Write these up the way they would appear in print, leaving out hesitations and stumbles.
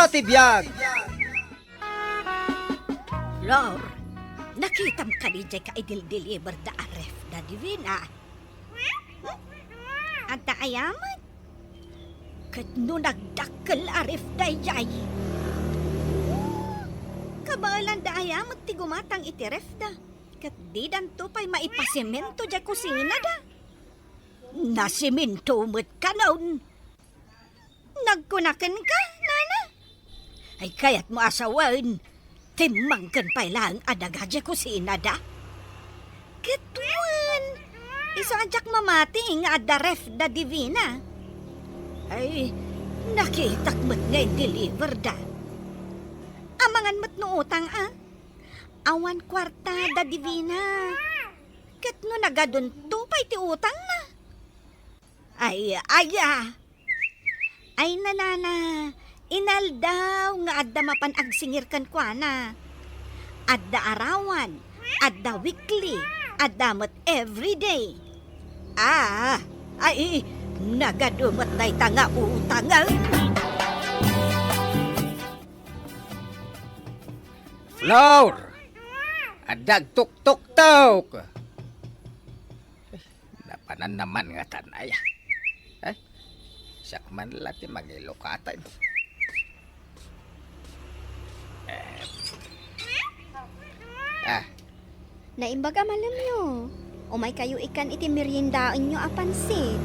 sa tibiyag. Flor, nakitam ka ni Jay ka idil-deliver da aref da divina. At da ayaman. Kat no nagdakkel aref da jay. Kabalan da ayaman ti gumatang itiref da. Kat di dan to pa'y maipasemento jay kusina da. Nasimento mo't ka noon. Nagkunakan ka, nana. Ay kaya't mo asawan. Timangkan pa ilang adaga dya kusina da. Katuan. Isa adyak mamati nga ada ref da divina. Ay, nakitak mo't nga deliver da. Amangan mo't no utang Awan kwarta da divina. Kat no nagadun to pa'y ti utang na. Ay, Ay, nanana. Inal daw nga adda mapan agsingirkan kwa na. Adda arawan, adda weekly, adda mat everyday. Ay, nagadumat na itanga utang. Flour! Adag tuk-tuk-tuk! Napanan naman nga tanay. Siyak man lati magilokatan. Naimbaga malam nyo. Umay kayo ikan iti meriendaan nyo apansit.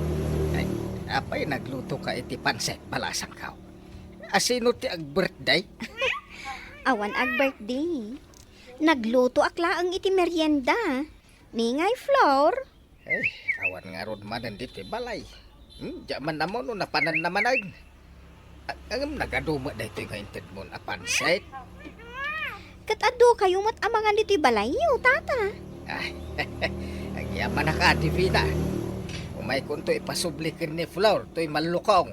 Ay, apay nagluto ka iti panset balasang kao. Asino ti ag birthday? Awan ag birthday. Nagluto aklaang iti merienda. Ningay Flor. Ay, awan nga ron man ti balay. Diyaman naman no napanan naman ay. Ang nagaduma na ito yung hinted mo na panset. Katado kayo mat amangan dito balayo, tata. Ay, ang yaman na ka, divina. Umay kung to ipasublikin ni Flour, to'y malukong.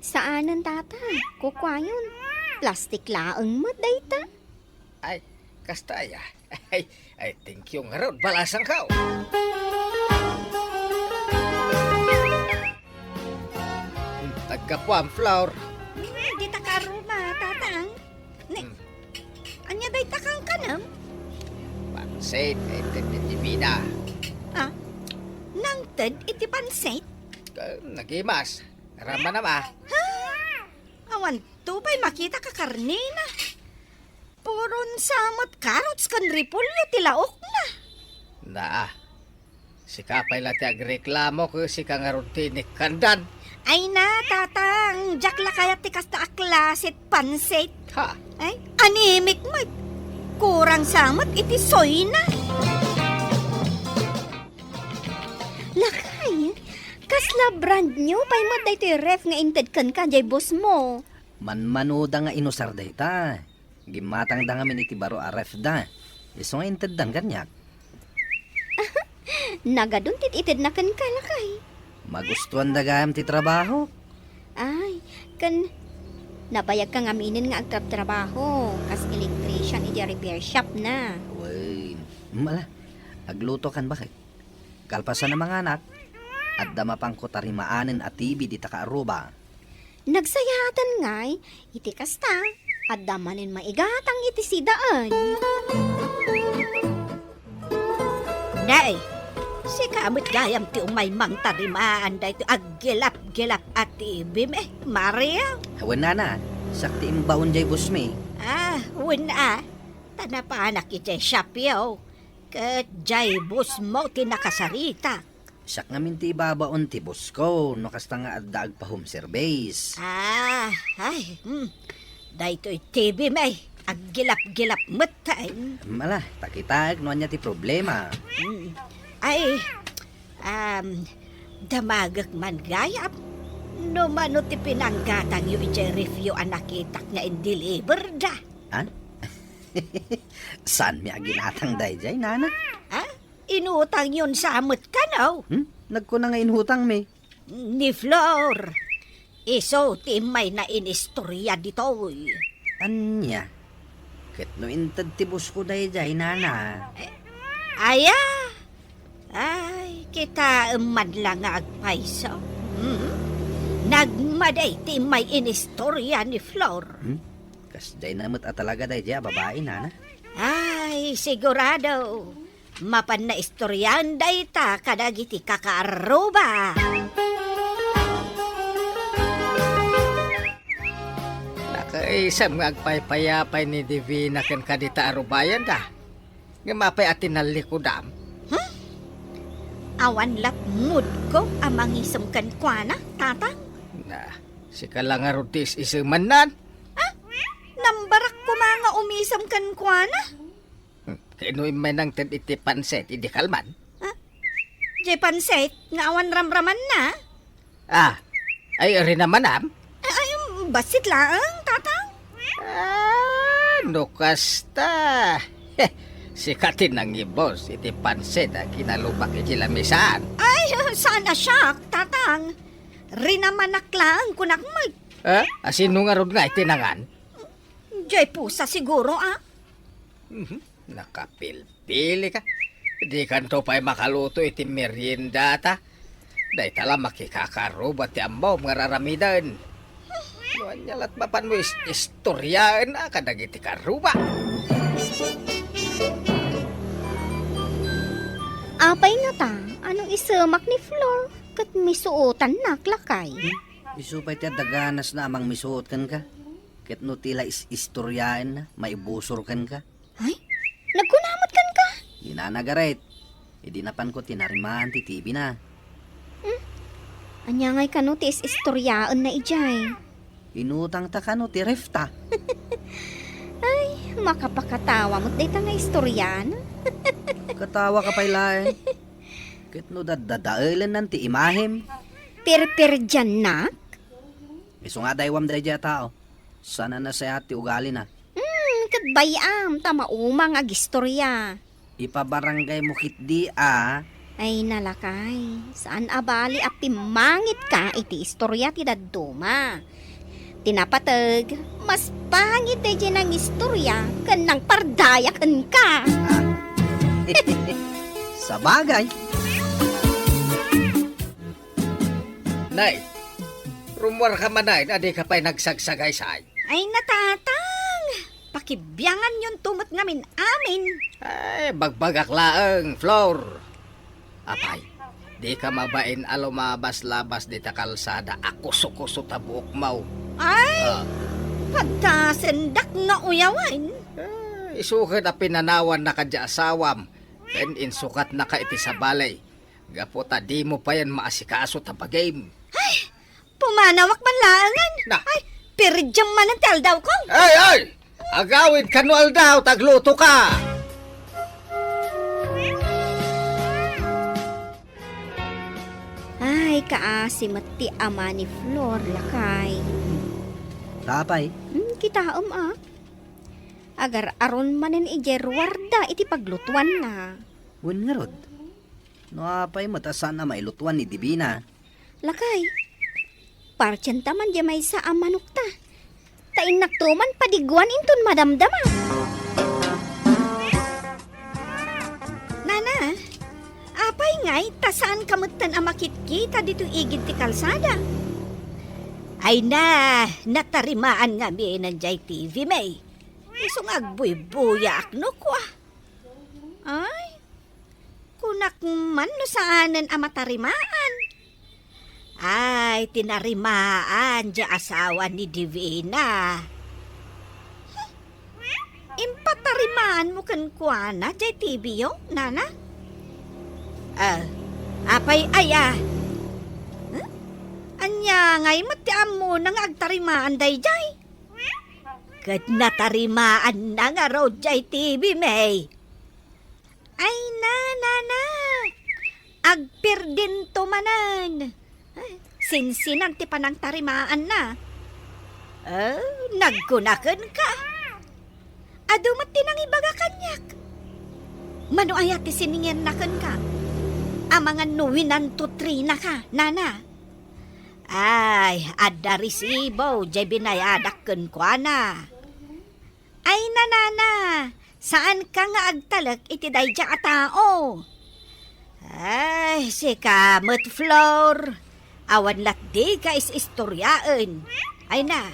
Saanan, tata? Kukwayon. Plastic laang mat, dayta. Ay, kastaya. Ay, thank you nga ron, balasang kao. Tagkapuan, Flour. Di takaruma, tatang. Anya day takang kanam? Pansit, ito ni divina. Nangted iti pansit? Nagimas. Rama nama. Awan to pa'y makita ka karnina. Puron samot carrots kan repolyo tilaok na. Si kapay lati agreklamo ko si kangarotinik kandan. Ay na, tatang. Jakla kaya tikas na aklasit pansit. Ha? Ay, animik mo. Kurang samot iti soy na. Lakay, kasla brand nyo, pay mo dayto yung ref nga inted kan ka, jay boss mo. Manmanoda nga inusar dayta. Gimatang da nga min iti baro a ref da. Iso nga inted dan ganyak. Nagadun tit-ited na kan ka, lakay. Magustuhan da gayam ti trabaho. Ay, kan nabayag kang aminin nga agtrab-trabaho. Kas electrician iti repair shop na. Uy, mala. Agluto kan bakit? Kalpasan ng mga anak. At damapang ko tarimaanin at tibi di takaaruba. Nagsayatan ngay, iti kasta. At damanin maigatang iti sidaan. Nay, si kamot gayam ti umay mang tarimaan da ito aggilap-gilap at ibim Maria. Hawan na. Sakti imbaon jay busmi. Wala. Tanapanak iti shopyo. Kat jay bus mo tinakasarita. Sak nga min ti ibabaon ti bus ko. No kasta nga addaag pa home service. Daytoy TV may. Aggilap-gilap matay. Mala, takitag no anya ti problema. Damagak man gayap. No mano ti pinanggatang yu iti review anakitak nga in-deliver da. Saan mi aginatang dayjay, nana? Inutang yun sa amot ka, no? Nagkuna nga inhutang mi. Ni Flor. Iso ti may na inistorya dito. Anya? Ket no intad ti bus ko dayjay, nana. Ay, kita man lang nga agpaiso. Nagmaday ti may inistorya ni Flor. Kasday namot at talaga day dya, babae na. Ay, sigurado. Mapan na istoryan day ta kadagiti kakaaruba. Nakaisam nga agpaypayapay ni Divina ken kadita arubayan da. Nga mapay atin nalikudam. Awan lat mood ko amang isam kan kwa na, tatang. Na, si kalangarutis isumanan. Nambarak ko mga umisam kan kwa na. Kainuin may nang ten iti panset, idi kalman. Jay panset, nga awan ramraman na. Ay rin naman am. Ay, basit lang, tatang. No kasta. Sikatin ng ibos, iti panset, kinalubak iti lamisaan. Ay, sana siya, tatang. Rinamanak lang kunak mag. Asino nga ron nga itinangan? Jay pusa siguro, Nakapilpili ka. Di kanto pa'y makaluto iti merienda ta. Day tala makikakarobat ti ambaw mga raramidan. Nuan nyalat mapan mo istoryaan kadag iti karuba. Apay nga ta, anong isamak ni Flor? Kat misuotan na, lakay. Isupay ti daganas na amang misuot kan ka. Ket no tila istoryaan na, maibusor kan ka. Ay, nagkunamot kan ka? Ginanagaret. Idinapan ko tinarimaan ti TV na. Anya ngay kano ti istoryaan na ijay. Inutang ta kano ti refta. Makapakatawa mo't day ta nga istoryan. Katawa ka pa'y lain. Ket no dadadailan nan ti imahem. Pir-pir dyan nak? Iso nga daywam day dya tao. Sana na sa ti ugali na. Kat bayam, tamauma nga gistorya. Ipabarangay mo kitdi Ay nalakay, saan abali apimangit ka iti istorya ti dadduma. Tinapatag, mas pangit day dyan ang istorya kan nang pardayakan ka. Sa bagay. Nay, rumor ka manay na di ka pa'y nagsagsagay-say. Ay, natatang. Pakibyangan yung tumot ngamin amin. Ay, bagbagak laeng, Flor. Apay, di ka mabain alumabas-labas di ta kalsada. Akuso-kuso ta buok mau. Ay, pagkasendak nga uyawan. Isukad na pinanawan na kadya asawam. Ken insukat na ka iti sa balay. Gaputa di mo pa yan maasikaso ta pag-game. Pumanawak man laangan. Na. Ay, piridyang manantal daw ko. Ay! Agawid kanual daw, tagluto ka! Ay, kaasim at ti ama ni Flor, lakay. Tapay. Kitaom Agar aron manen ijerwarda iti paglutuan na. Wen nga rod. No apay matasan na mailutuan ni Divina. Lakay, parchen taman di may sa amanok ta. Tain naktuman padiguan inton madamdama. Nana, apay ngay, tasaan kamutan amakit kita dito igid ti kalsada. Ay natarimaan nga mi nanjay TV may. Isong agbuy-buya akno kwa. Ay, kunak man no saanan amatarimaan. Ay, tinarimaan di asawa ni Divina. Impatarimaan mo kan kwa na di TV yo, nana? Apay aya. Anya ngay matiam mo nang agtarimaan day jay. Kat natarimaan na nga raw jay TV may. Ay na. Agpirdin to manan. Sinsinan ti panang tarimaan na. Nagkunakan ka. Adumat ti nang ibaga kanyak. Mano ayat ti siningin nakan ka. Amangan nuwinan to 3 na ka, nana. Ay, adda resibo, jay binayadakken ko na. Ay, nanana, saan ka nga agtalak iti dayja a tao? Ay, si kamot Flor, Awan lat di ka istoryaan. Ay na,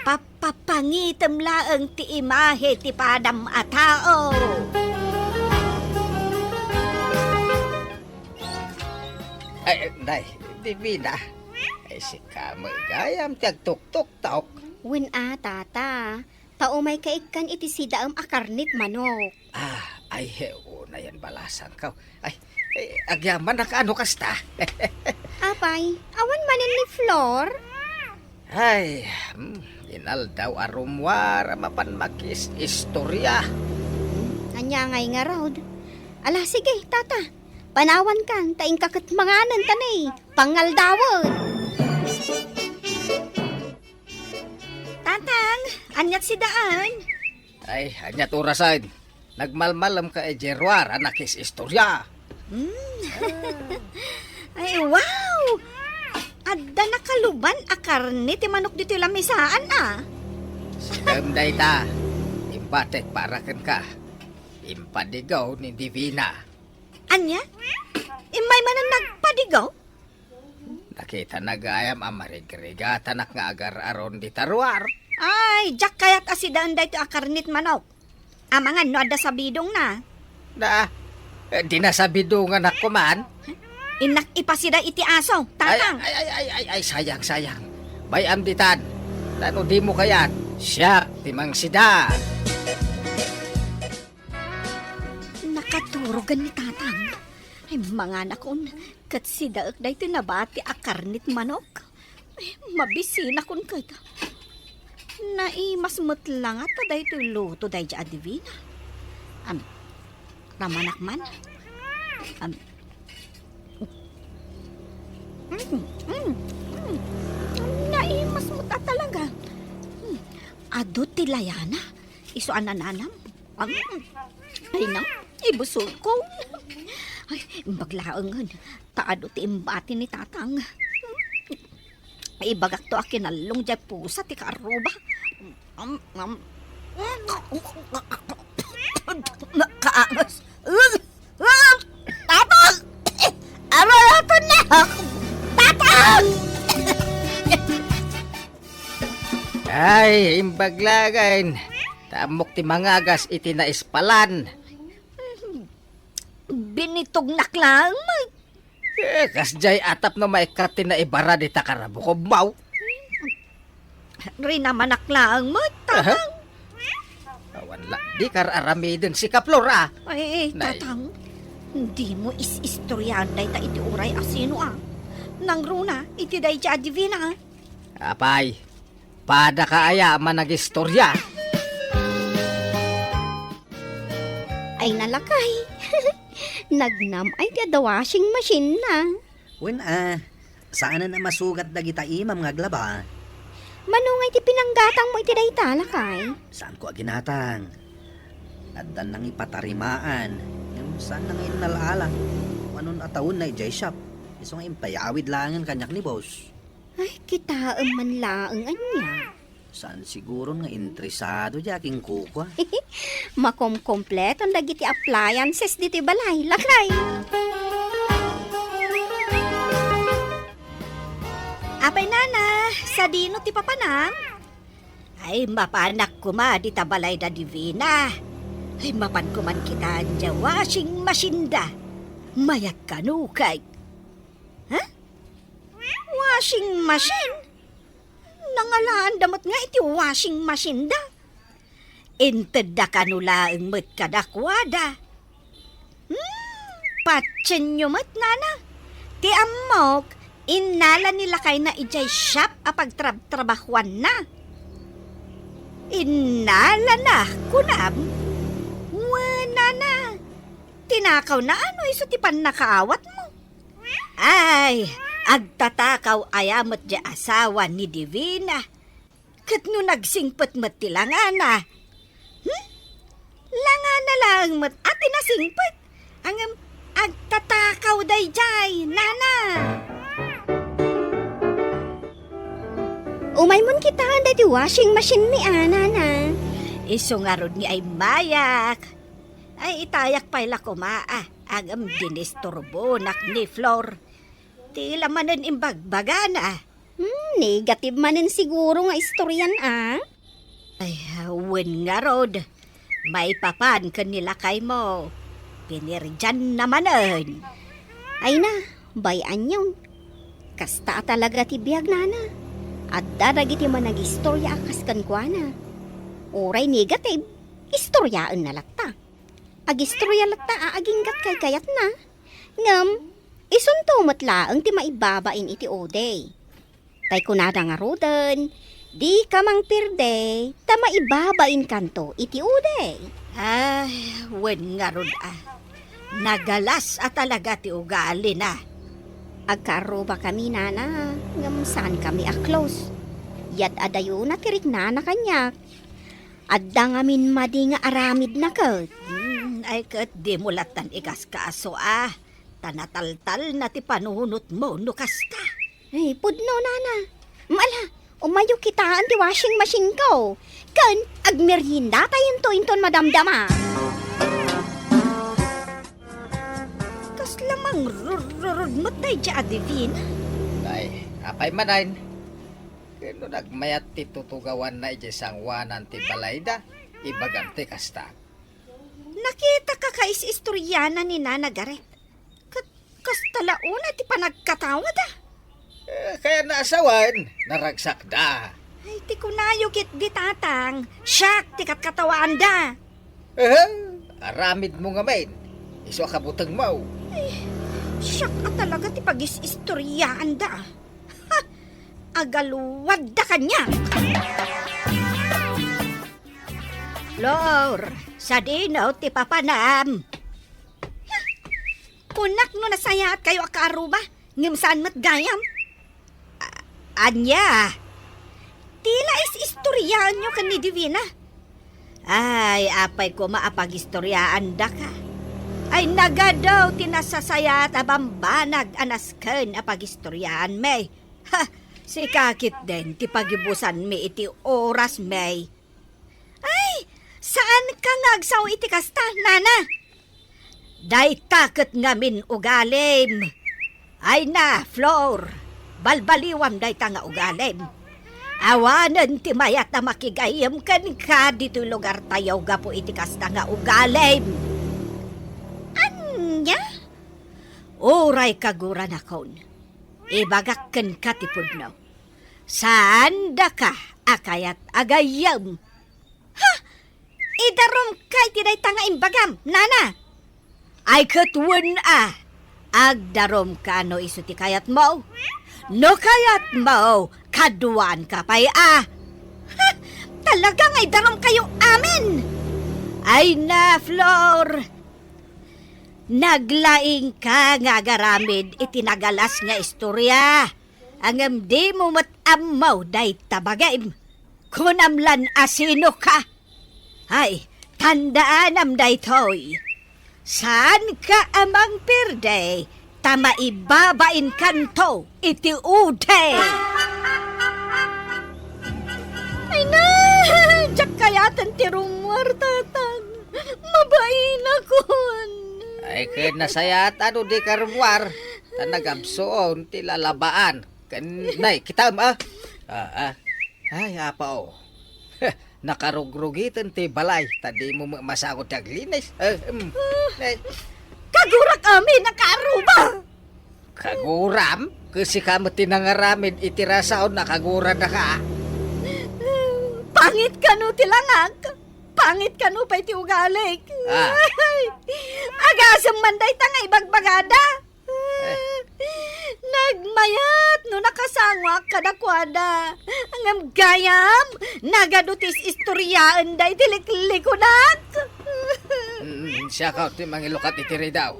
papapangitam laang ti imahe ti padam a tao. Ay, day, Divina. Ay, si Kamo gayam tiyag tuk-tuk taok. Wen tata. Tao may kaikan iti sidaam akarnit manok. Ay, heo na yan balasan ka. Ay, agyaman na kaano kasta. Apay, awan manin ni Flor. Ay, inal daw arumwar, mapan makis istorya. Anya ngay nga raw. Ala, sige, tata. Panawan kan, taing kakatmanganan tanay. Pangaldawon. Tatang, anyat si daan. Ay, anyat orasan. Nagmalmalam ka Jerwar, anakis istorya. Ay, wow! Adda nakaluban akarni ti manok dito lamisaan Sidam day ta. Impatek parakan ka. Impadigaw ni Divina. Anya? Imay man ang nagpadigaw? Nakita nagayam ang marigriga tanak nga agar aron di tarwar. Ay, jak kayat asidaan dito akarnit manok. Amangan no adda sa bidong na. Di nasabidungan ako man. Inak ipasida iti aso, tatang. Ay, sayang. Bayam ditan. Tano di mo kayat. Siya, timang sida. Nakaturogan ni tatang. Ay, mga nakon, kat sidaak dahito nabati akarnit manok. Ay, mabisina kon kat. Naimas lang at dahito luto dahito adivina. Ramanak man. Naimas mo ta talaga. Ado tilayana. Iso anananam. Ay nang, ibusol ko. Ay, baglaangan. Taado ti imbati ni tatang. Ay, bagak to akinalong jay pusa ti karuba. Nakaangas. Tatang! Aralato na! Tatang! Ay, imbaglagan. Tamok ti mangagas iti naispalan. Binitog naklang. Kasjay atap no maikati na ibara di takarabukob mau. Rinaman naklang mo, tatang. Wala, di kararami din si Kaplora. Ay, Nay. tatang. Hindi mo is-istoryan day ta iti uray asino Nang runa, iti day ti adivina Apay, pada kaaya man nag-istorya. Ay nalakay. Nagnam ay the washing machine na. Wen saan na masugat dagita imam nga glaba? Manungay ti pinanggatang mo iti dayta lakay. Saan ko aginatang? Addan nang ipatarimaan. Yung saan na ngayon nalaala? Anong atawon na ijay shop? Iso nga impayawid langan kanyak ni boss. Ay, kita man laang anya. Saan siguro nga interesado jaking kukwa? Makomkompleto ang dagiti appliances diti balay lakay. Apay nana, sa dino ti papanang? Ay, mapanak ko ma, di tabalay da divina. Ay, mapan ko man kita dya washing machine da. Mayak kanukay. Ha? Washing machine? Nangalaan damot nga iti washing machine da. Inted da kanulaang mat kadakwada. Patsen nyo mat nana. Ti amok, inala nila kay na ijay shop apag trabahuan na. Inala na, kunam. Wala na. Tinakaw na ano iso ti pan nakaawat mo. Ay, agtatakaw ayamat di asawa ni Divina. Kat no nagsingpot mat ti langana. Langana lang mat ati nasingpot. Ang agtatakaw day jay, nana. Umay mon kita anda ti washing machine mi nana. Iso nga ron ni ay mayak. Ay itayak pa'y kumaa. Agam dinisturbo nak ni Flor. Tila manan imbagbagana. Negative manin siguro nga istoryan Ay, wen nga rod. May papan kanila kay mo. Pinirjan namanan. Ay na, bayan yun. Kasta talaga ti biyag nana. At daragiti man nag-istorya akas kan kwa na. Oray negative, istoryaan na latta. Ag-istorya latta aaginggat kay kayat na. Ngam, isunto matlaang ti maibabain iti ode. Tay kunada nga roden, di ka mang pirde, ta maibabain kanto iti ode. Ay, wen nga rod Nagalas talaga ti ugali na. Agkaro ba kami nana, ngam saan kami close. Yat adayo na tirik na kanyak. Adda ngamin madi nga aramid na kat. Ay kat di mo latan ikas kaaso Tanataltal na ti panunot mo nukas ka. Ay, pudno nana. Mala, umayo kitaan ti washing machine ko. Kan, agmerienda tayo inton madamdama. Kas lamang rururud mo tayo dya Divina. Ay, apay manain. Kano nagmayat ti tutugawan na ijisang wanan ti balayda, ibagante kasta. Nakita ka kais-istoryana ni Nana Garet. Kas talauna ti panagkatawad Kaya naasawan, naragsak da. Ay, ti kunayo kit di tatang. Siyak, ti katkatawaan da. Aramid mo nga main. Iso kabutang mo. Siyak talaga ti pagis-istoryaan da. Ha! Agaluwad da kanya. Lor, sa dinaw ti papanam. Kunak no nasaya at kayo akaruba. Ngimsan mat gayam. Anya, tila is-istoryaan nyo kan ni Divina. Ay, apay ko maapag-istoryaan da ka. Ay nagadaw tinasasaya at abambanag anasken apag-istoryaan may. Ha, si kakit din ti pagibusan mi iti oras may. Ay, saan ka ngagsaw iti kasta, Nana? Day takot ngamin ugalim. Ay na, Flor. Balbaliwam day ta nga ugalim. Awanan ti mayat na makigayam kan ka dito lugar tayo gapo iti kasta nga ugalim. Anya? Oray kaguran akon. Ibagak kan katipudno. Saan da ka akayat agayam? Ha? Idarom kay tiday ta nga imbagam, Nana. Ay katwan agdarom ka no iso ti kayat mo. No kayat mo, kaduan ka pa'y Ha! Talagang ay darom kayo amin! Ay na, Flor! Naglaing ka nga garamid itinagalas nga istorya. Ang di mo matamaw day tabagay. Kunamlan asino ka. Ay, tandaan am day toy. Saan ka amang pirde? Tama ibabain kanto, iti ude. Ay na, jak kayatan ti rumor, tatang. Mabain akon. Ay, kinasayat ano di karwar. Tanagabsoon, ti lalabaan. Kanay, kita Ay, apaw. Nakarugrugitan ti balay. Tadi mo masagot taglinis. Kagurak kami, nakaruba! Kaguram? Kasi kamo tinangaramin itirasaon nakagura na ka. Pangit ka no tilangag. Pangit ka no pa iti ugalik. Agasang manday tanga ibagbagada. Nagmayat no nakasangwak kadakwada. Ang gayam, nagadutis istoryaan day tiliklikunat. Siya ka, ti mangilukat itiri daw.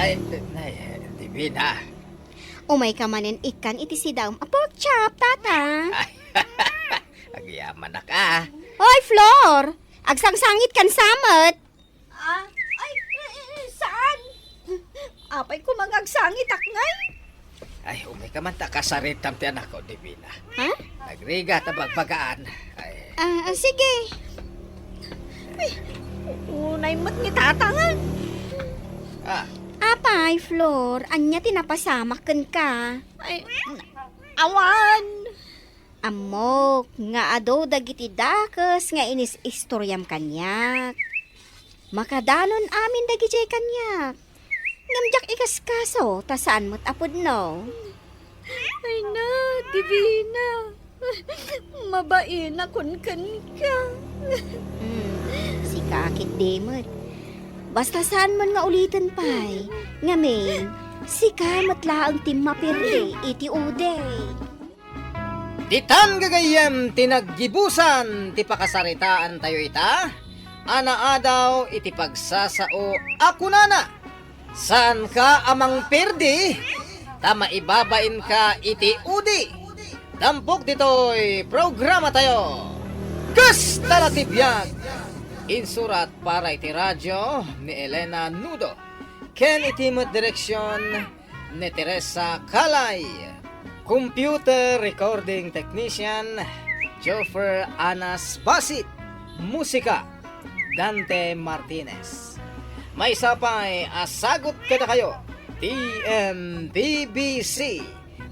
Ay, Divina. Umay ka manen ikan iti sidam. Pork chop, tata. Agyaman na ka. Hoy, Flor! Agsangsangit kan samet. Saan? Apay ko mangagsangit akngay. Ay, umay ka man ta kasarit tam ti anak ko, Divina. Ha? Nagriga tabagbagaan. Ay, Sige. Unay mo't ni tatangan. Ah, Apay, Flor, anya tinapasamakan ka. Ay, awan. Amok, nga ado dagiti dakes nga inis istoryam kanyak. Makadanon amin dagiti kanyak. Ngamjak ikaskaso, ta saan mo't apod no? Ay na, Divina. Mabain akon kan ka. Si kakit demot. Basta saan man nga ulitin pay. Ngamin, si kamat laang timapirli iti uday. Titan gagayem tinaggibusan ti pakasaritaan tayo ita. Ana adaw iti pagsasao ako nana. Saan ka amang perdi? Tama ibabain ka iti udi. Dampok dito'y programa tayo. Gusta na tibiyag. Insurat para iti radyo ni Elena Nudo. Ken iti direksyon ni Teresa Kalay. Computer recording technician Joffer Anas Basit. Musika Dante Martinez. May sapay asagot kada kayo. TMBBC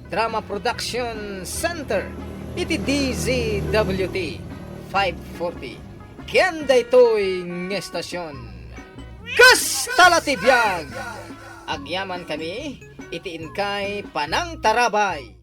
Drama Production Center. Iti DZWT 540. Kenda ito'y ngestasyon. Gusta na tibiyag. Agyaman kami itiin kay Panang Tarabay.